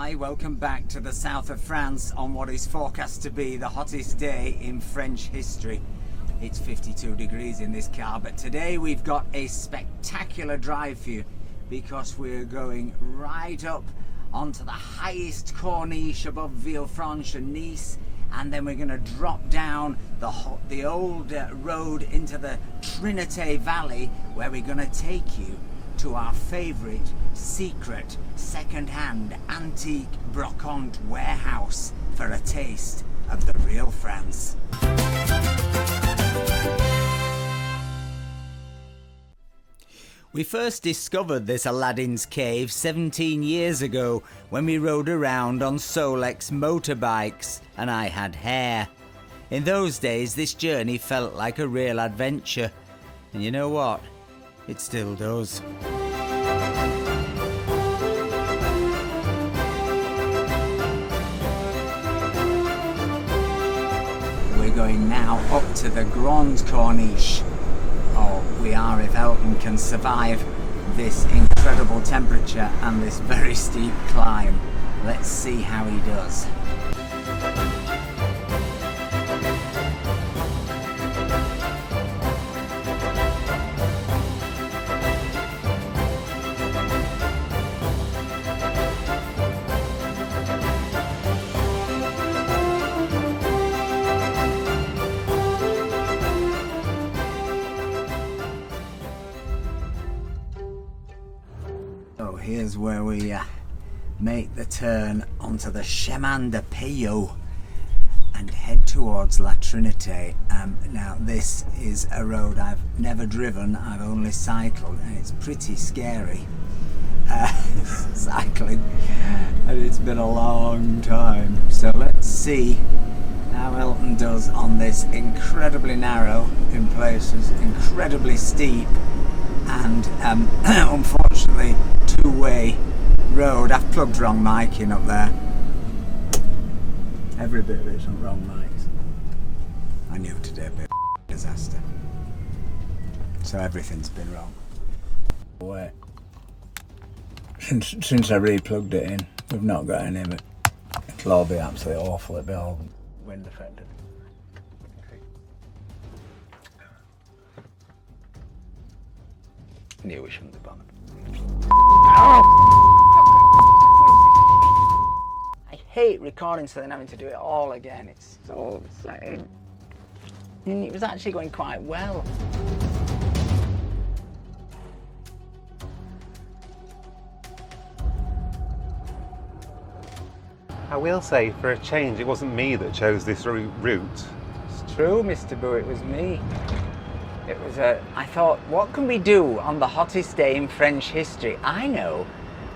Hi, welcome back to the south of France on what is forecast to be the hottest day in French history. It's 52 degrees in this car, but today we've got a spectacular drive for you because we're going right up onto the highest corniche above Villefranche and Nice, and then we're going to drop down the old road into the Trinité Valley, where we're going to take you to our favourite secret second-hand antique brocante warehouse for a taste of the real France. We first discovered this Aladdin's Cave 17 years ago when we rode around on Solex motorbikes and I had hair. In those days this journey felt like a real adventure, and you know what? It still does. We're going now up to the Grande Corniche. Oh, we are if Elton can survive this incredible temperature and this very steep climb. Let's see how he does. So here's where we make the turn onto the Chemin de Peyo and head towards La Trinité. Now this is a road I've never driven, I've only cycled, and it's pretty scary cycling, and it's been a long time. So let's see how Elton does on this incredibly narrow, in places incredibly steep, and unfortunately two-way road. I've plugged wrong mic in up there. Every bit of it's on wrong mics. I knew today would be a disaster. So everything's been wrong. Wait. Since I re-plugged it in, we've not got any of it. It'll all be absolutely awful. It'll be all wind affected. Knew we shouldn't be bothered. I hate recording so then having to do it all again. It's so sad. It was actually going quite well. I will say, for a change, it wasn't me that chose this route. It's true, Mr. Boo, it was me. It was I thought, what can we do on the hottest day in French history? I know.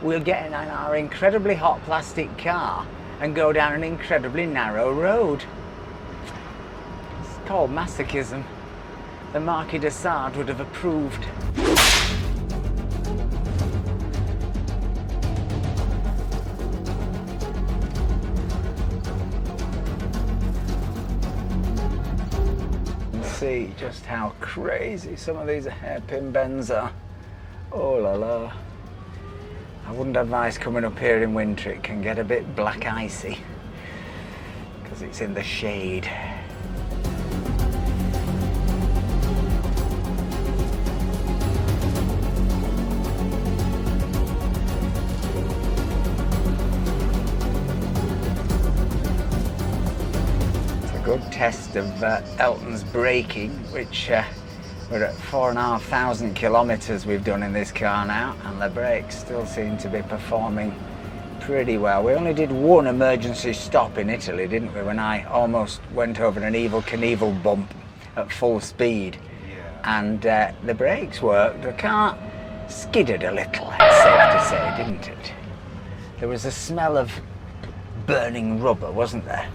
We'll get in our incredibly hot plastic car and go down an incredibly narrow road. It's called masochism. The Marquis de Sade would have approved. See just how crazy some of these hairpin bends are. Oh la la. I wouldn't advise coming up here in winter. It can get a bit black icy because it's in the shade. Good test of Elton's braking, which we're at 4,500 kilometres we've done in this car now, and the brakes still seem to be performing pretty well. We only did one emergency stop in Italy, didn't we, when I almost went over an Evel Knievel bump at full speed. Yeah. And the brakes worked. The car skidded a little, it's safe to say, didn't it? There was a smell of burning rubber, wasn't there?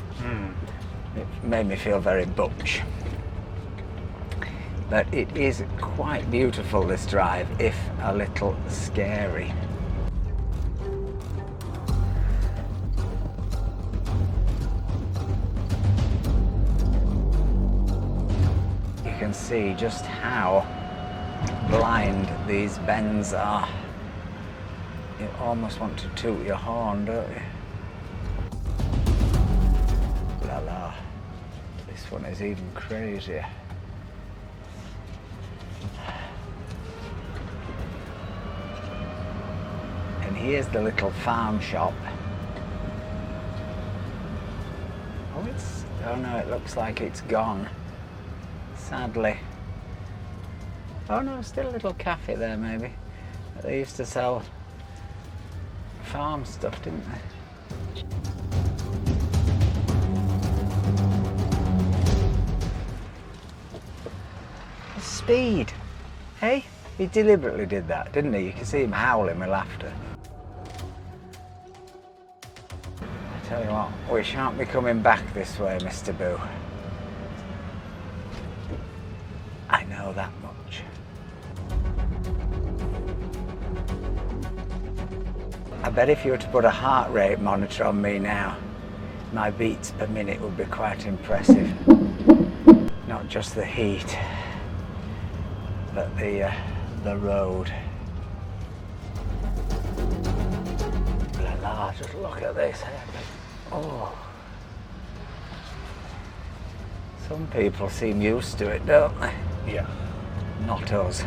It made me feel very butch. But it is quite beautiful, this drive, if a little scary. You can see just how blind these bends are. You almost want to toot your horn, don't you? la la. This one is even crazier. And here's the little farm shop. Oh no, it looks like it's gone. Sadly. Oh no, still a little cafe there maybe. They used to sell farm stuff, didn't they? Speed. Hey? He deliberately did that, didn't he? You can see him howling with laughter. I tell you what, we shan't be coming back this way, Mr. Boo. I know that much. I bet if you were to put a heart rate monitor on me now, my beats per minute would be quite impressive. Not just the heat, but the road. La la, just look at this. Oh. Some people seem used to it, don't they? Yeah. Not us.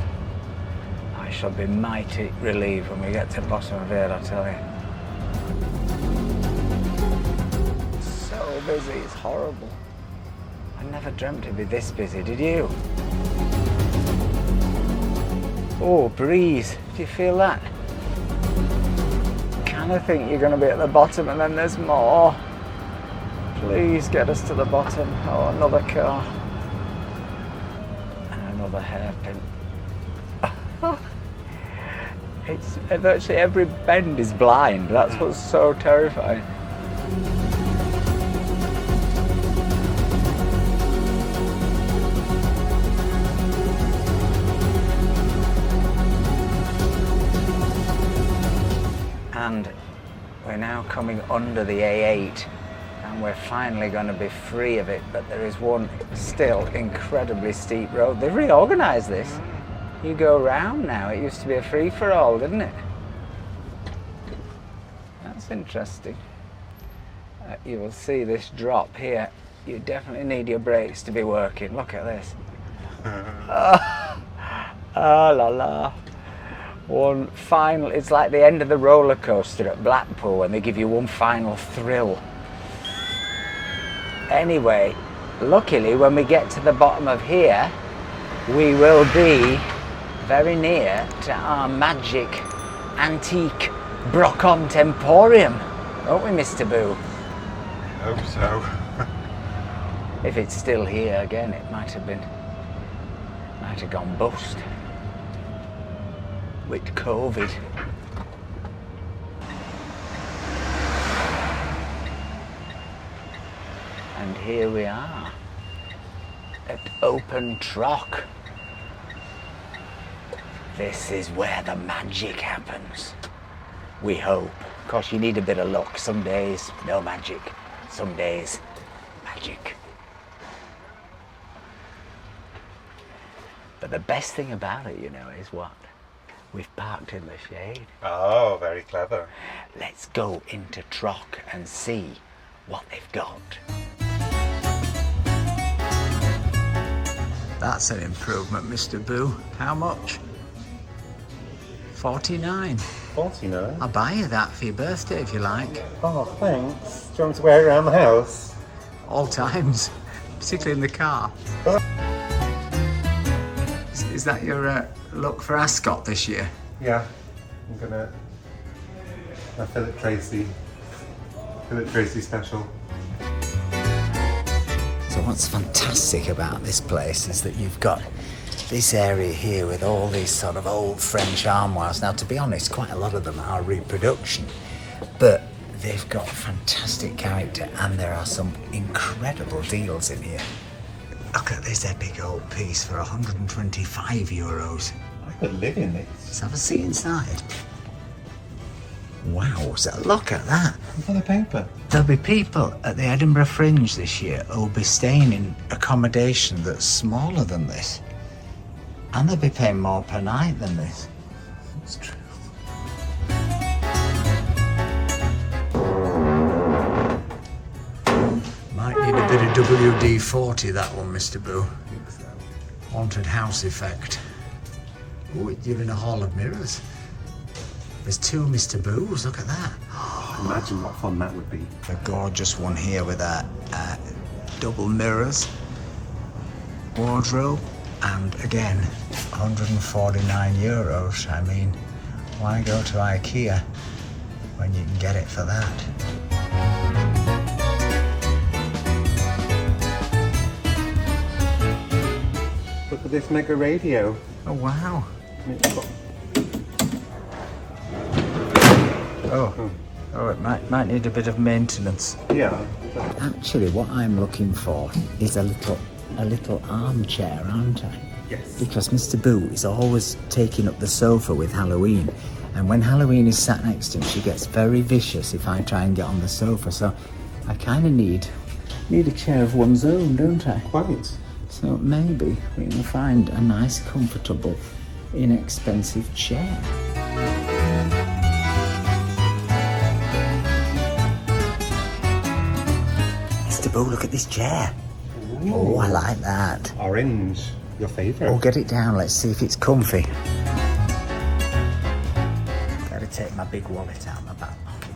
I shall be mighty relieved when we get to the bottom of it, I tell you. So busy, it's horrible. I never dreamt it'd be this busy, did you? Oh, breeze. Do you feel that? Kind of think you're going to be at the bottom and then there's more. Please get us to the bottom. Oh, another car. And another hairpin. It's virtually every bend is blind. That's what's so terrifying. And we're now coming under the A8 and we're finally going to be free of it, but there is one still incredibly steep road. They've reorganised this. You go round now. It used to be a free-for-all, didn't it? That's interesting. You will see this drop here. You definitely need your brakes to be working. Look at this. Oh, la la. One final, it's like the end of the roller coaster at Blackpool when they give you one final thrill. Anyway, luckily when we get to the bottom of here, we will be very near to our magic antique brocante emporium, won't we, Mr. Boo? I hope so. If it's still here again, it might have gone bust with COVID. And here we are at Opentroc. This is where the magic happens. We hope. Of course, you need a bit of luck. Some days, no magic. Some days, magic. But the best thing about it, you know, is what? We've parked in the shade. Oh, very clever. Let's go into Troc and see what they've got. That's an improvement, Mr. Boo. How much? 49. 49? I'll buy you that for your birthday if you like. Oh, thanks. Do you want me to wear it around the house? All times, particularly in the car. Is that your look for Ascot this year? Yeah. I'm gonna... a Philip Tracy special. So what's fantastic about this place is that you've got this area here with all these sort of old French armoires. Now, to be honest, quite a lot of them are reproduction, but they've got fantastic character and there are some incredible deals in here. Look at this epic old piece for €125. I could live in this. Let's have a seat inside. Wow, so look at that. Look at the paper. There'll be people at the Edinburgh Fringe this year who'll be staying in accommodation that's smaller than this. And they'll be paying more per night than this. It's true. Might need a WD-40, that one, Mr. Boo. Haunted house effect. Oh, you're in a hall of mirrors. There's two Mr. Boos, look at that. Imagine what fun that would be. A gorgeous one here with a double mirrors, wardrobe, and again, 149 euros. I mean, why go to IKEA when you can get it for that? Look at this mega radio. Oh, wow. Oh, it might need a bit of maintenance. Yeah. Actually, what I'm looking for is a little armchair, aren't I? Yes. Because Mr. Boo is always taking up the sofa with Halloween, and when Halloween is sat next to him, she gets very vicious if I try and get on the sofa. So I kind of need a chair of one's own, don't I? Quite. So maybe we can find a nice, comfortable, inexpensive chair. Mr. Boo, look at this chair. Ooh. Oh, I like that. Orange, your favourite. Oh, get it down. Let's see if it's comfy. Gotta take my big wallet out of my back pocket.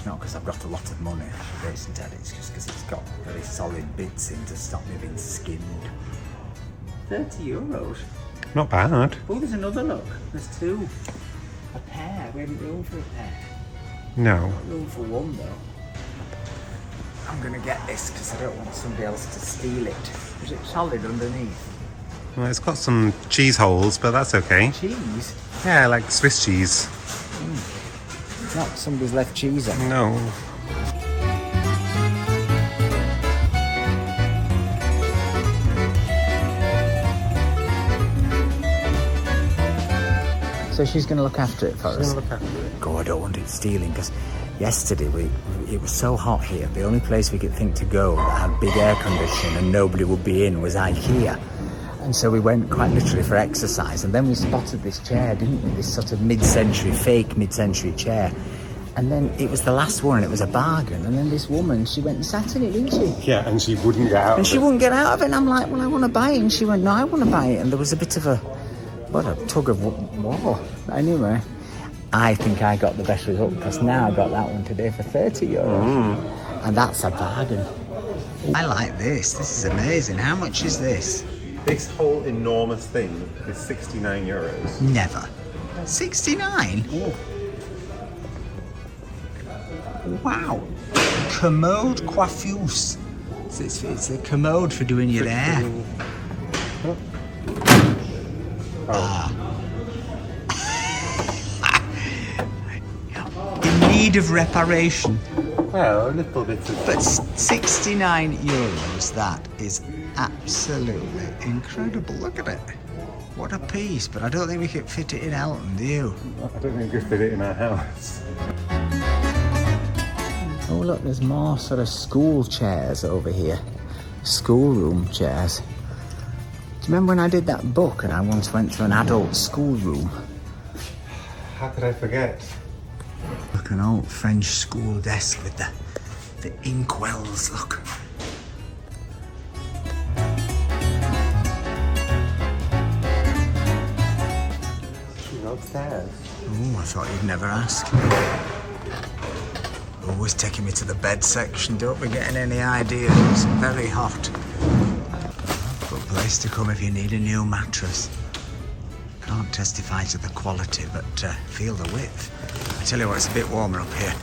Not because I've got a lot of money, isn't it? It's just because it's got very solid bits in to stop me being skimmed. 30 euros. Not bad. Oh, there's another look. There's two. A pair. We haven't room for a pair. No. Got room for one though. I'm gonna get this because I don't want somebody else to steal it. Is it solid underneath? Well, it's got some cheese holes, but that's okay. Cheese? Yeah, like Swiss cheese. Not somebody's left cheese on it. No. So she's going to look after it for us? She's going to look after it. God, I don't want it stealing, because yesterday it was so hot here. The only place we could think to go that had big air conditioning and nobody would be in was IKEA. And so we went quite literally for exercise, and then we spotted this chair, didn't we? This sort of fake mid-century chair. And then it was the last one, and it was a bargain. And then this woman, she went and sat in it, didn't she? Yeah, and she wouldn't get out of it. And she wouldn't get out of it, and I'm like, well, I want to buy it. And she went, no, I want to buy it. And there was a bit of a tug of war. Anyway, I think I got the best result, because now I got that one today for 30 euros. And that's a bargain. I like this. This is amazing. How much is this? This whole enormous thing is 69 euros. Never. 69? Oh. Wow. Commode coiffeuse. It's a commode for doing your hair. In need of reparation. Well, a little bit of... But 69 euros, that is absolutely incredible. Look at it. What a piece. But I don't think we could fit it in Elton, do you? I don't think we could fit it in our house. Oh, look, there's more sort of school chairs over here. Schoolroom chairs. Do you remember when I did that book and I once went to an adult schoolroom? How could I forget? Look, an old French school desk with the inkwells, look. She's upstairs. Oh, I thought you'd never ask. Always taking me to the bed section. Don't be getting any ideas. It's very hot. Good place to come if you need a new mattress. Can't testify to the quality, but feel the width. I tell you what, it's a bit warmer up here.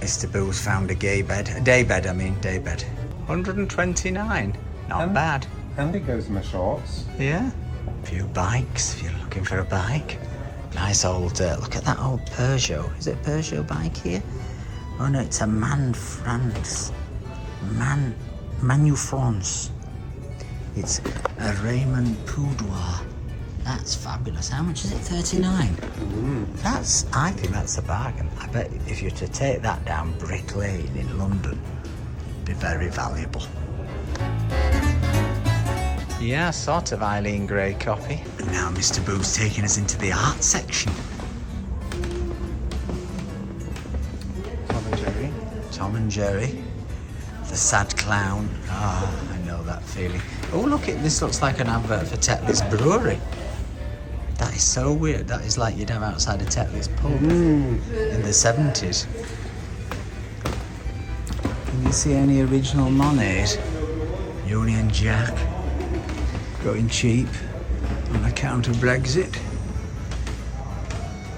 Mr. Boo's found a day bed. 129. Not bad. And it goes in my shorts. Yeah. A few bikes, if you're looking for a bike. Nice old, look at that old Peugeot. Is it a Peugeot bike here? Oh no, it's a Manu France. It's a Raymond Poudoir. That's fabulous. How much is it? 39? I think that's a bargain. I bet if you were to take that down Brick Lane in London, it'd be very valuable. Yeah, sort of Eileen Gray copy. And now Mr. Boo's taking us into the art section. Tom and Jerry. The sad clown. Ah, I know that feeling. Oh, look, this looks like an advert for Tetley's Brewery. That is so weird. That is like you'd have outside a Tetley's pub in the 70s. Can you see any original Monet? Union Jack going cheap on account of Brexit.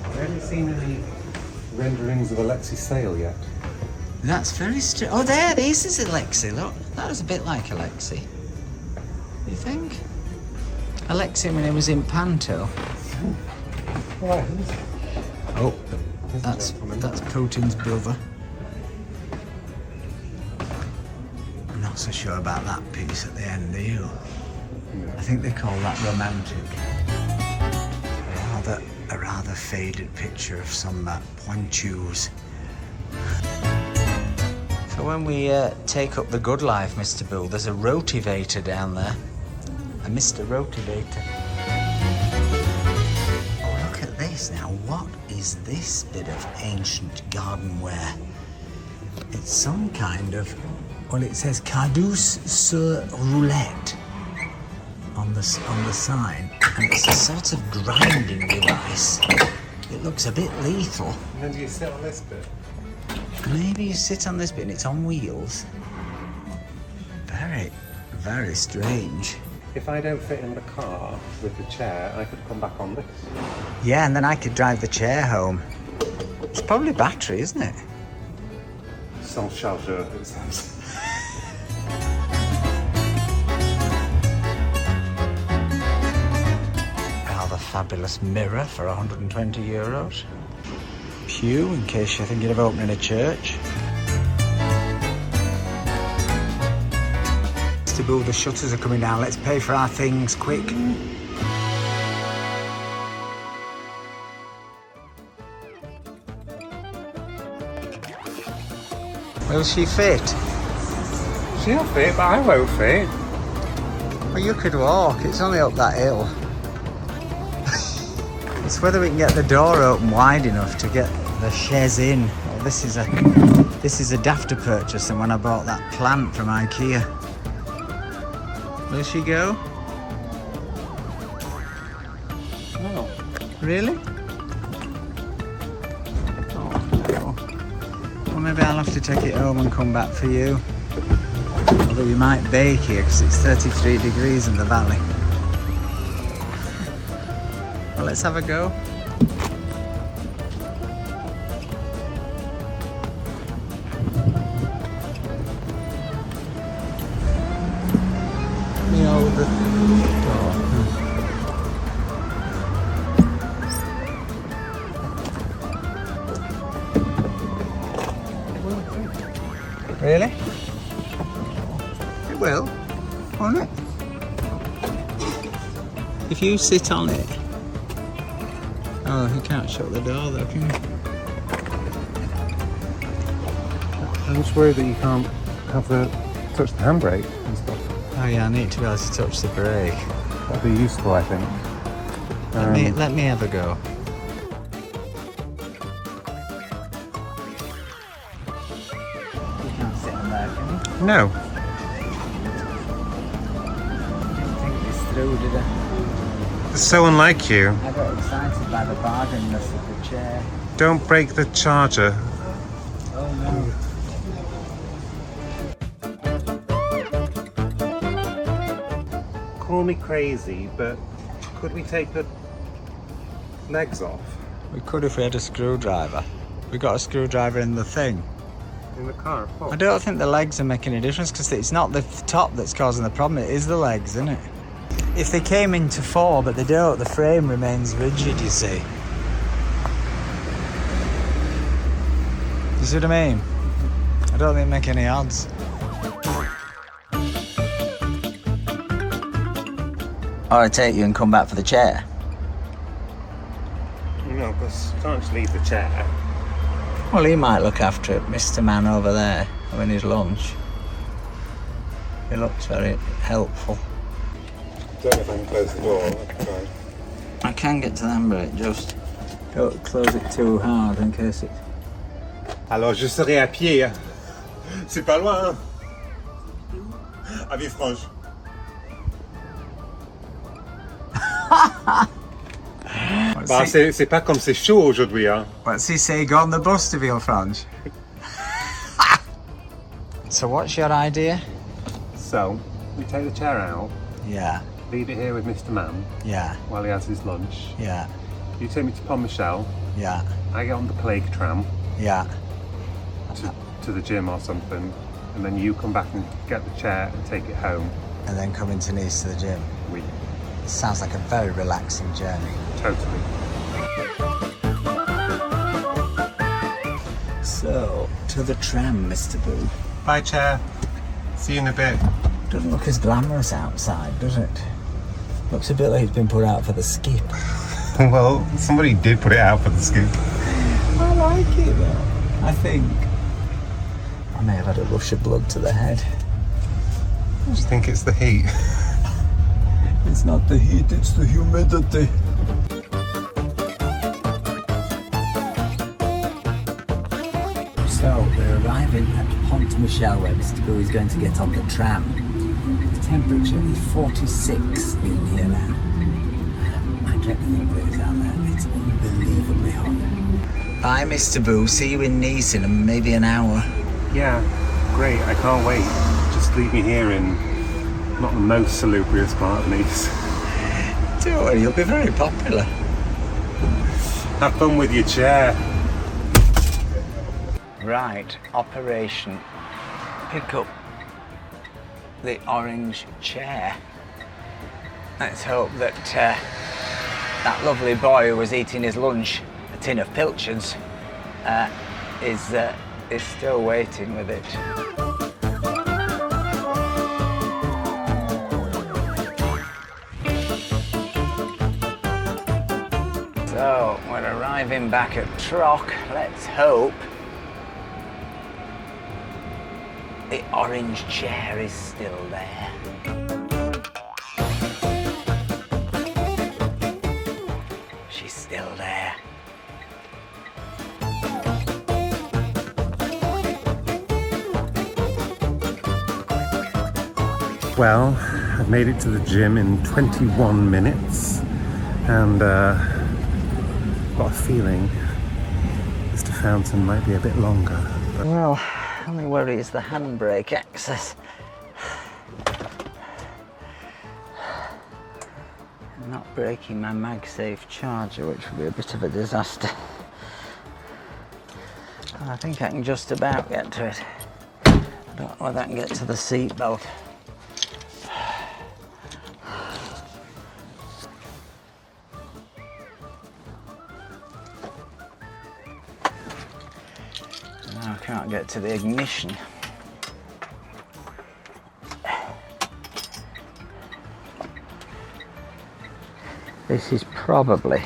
I haven't seen any renderings of Alexi's sail yet. That's very strange. Oh, there, this is Alexi. Look, that was a bit like Alexi. You think? Alexi when he was in Panto. Oh, that's Putin's brother. I'm not so sure about that piece at the end, are you? I think they call that romantic. A rather faded picture of some pointures. So when we take up the good life, Mr. Bull, there's a rotivator down there. A Mr. Rotivator. Oh, look at this now. What is this bit of ancient gardenware? It's some kind of, well, it says Caduce sur roulette on the sign, and it's a sort of grinding device. It looks a bit lethal. And then do you sit on this bit? Maybe you sit on this bit and it's on wheels. Very, very strange. If I don't fit in the car with the chair, I could come back on this. Yeah, and then I could drive the chair home. It's probably battery, isn't it? Sans chargeur, it says. Rather fabulous mirror for €120. Pew, in case you're thinking of opening a church. Mr. Bull, the shutters are coming down. Let's pay for our things, quick. Will she fit? She'll fit, but I won't fit. Well, you could walk. It's only up that hill. It's whether we can get the door open wide enough to get the chaise in. Oh, this is a dafter purchase than when I bought that plant from IKEA. Will she go? Oh, really? Oh, no. Well, maybe I'll have to take it home and come back for you. Although you might bake here because it's 33 degrees in the valley. Well, let's have a go. Really? It will, won't it? If you sit on it. Oh, you can't shut the door though, can you? I'm just worried that you can't have touch the handbrake and stuff. Oh yeah, I need to be able to touch the brake. That'd be useful, I think. Let me have a go. You can't sit on there, can you? No. Didn't think this through, did I? It's so unlike you. I got excited by the bargainess of the chair. Don't break the charger. Oh no. Call me crazy, but could we take the legs off? We could if we had a screwdriver. We got a screwdriver in the thing. In the car, of course. I don't think the legs are making a difference because it's not the top that's causing the problem, it is the legs, isn't it? If they came into 4, but they don't, the frame remains rigid, you see. You see what I mean? I don't think it make any odds. Or I take you and come back for the chair. No, because you can't just leave the chair. Well, he might look after it, Mr. Man over there, having his lunch. He looks very helpful. I don't know if I can close the door. I can try. I can get to the handbrake, just don't close it too hard in case it... Alors, je serai à pied. C'est pas loin, hein? À Villefranche. Bah, c'est pas comme c'est chaud aujourd'hui, hein? What's he say? Go on the bus to Villefranche. So what's your idea? So, we take the chair out, Yeah, leave it here with Mr. Man yeah, while he has his lunch. yeah, You take me to Pont Michel, yeah, I get on the plague tram yeah. to the gym or something, and then you come back and get the chair and take it home. And then come into Nice to the gym. We Sounds like a very relaxing journey. totally. So, to the tram, Mr. Boo. Bye, chair. See you in a bit. Doesn't look as glamorous outside, does it? Looks a bit like it's been put out for the skip. Well, somebody did put it out for the skip. I like it though. I think I may have had a rush of blood to the head. I just think it's the heat. It's not the heat, it's the humidity. So we're arriving at Pont Michel where Mr. Boo is going to get on the tram. The temperature is 46 in here now. I dread to think that it's out there. It's unbelievably hot. Bye Mr. Boo, see you in Nice in maybe an hour. Yeah, great. I can't wait. Just leave me here in not the most salubrious part of Nice. Don't worry, you'll be very popular. Have fun with your chair. Right, operation. Pick up the orange chair. Let's hope that that lovely boy who was eating his lunch, a tin of pilchards, is still waiting with it. So we're arriving back at Troc. Let's hope the orange chair is still there. She's still there. Well, I've made it to the gym in 21 minutes and got a feeling Mr. Fountain might be a bit longer. Well, only worry is the handbrake access. I'm not breaking my MagSafe charger, which would be a bit of a disaster. I think I can just about get to it. I don't know whether I can get to the seat belt. I can't get to the ignition. This is probably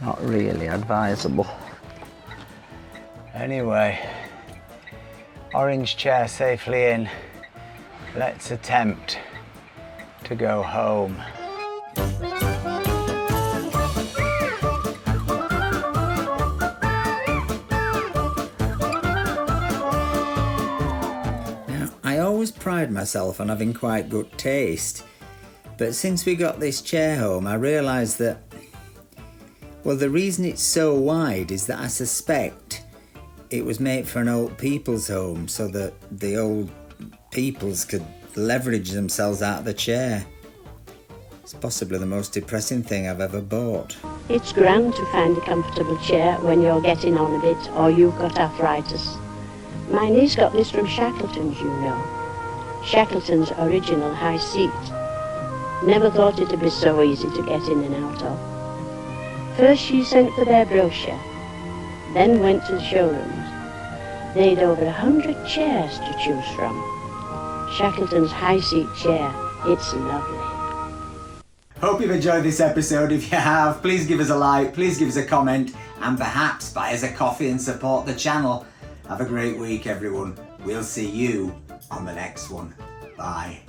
not really advisable. Anyway, orange chair safely in. Let's attempt to go home. Now, I always pride myself on having quite good taste, but since we got this chair home, I realised that, well, the reason it's so wide is that I suspect it was made for an old people's home so that the old peoples could leverage themselves out of the chair. It's possibly the most depressing thing I've ever bought. It's grand to find a comfortable chair when you're getting on a bit or you've got arthritis. My niece got this from Shackleton's, you know. Shackleton's original high seat. Never thought it'd be so easy to get in and out of. First she sent for their brochure, then went to the showrooms. They'd over 100 chairs to choose from. Shackleton's high seat chair, it's lovely. Hope you've enjoyed this episode. If you have, please give us a like, please give us a comment, and perhaps buy us a coffee and support the channel. Have a great week, everyone. We'll see you on the next one. Bye.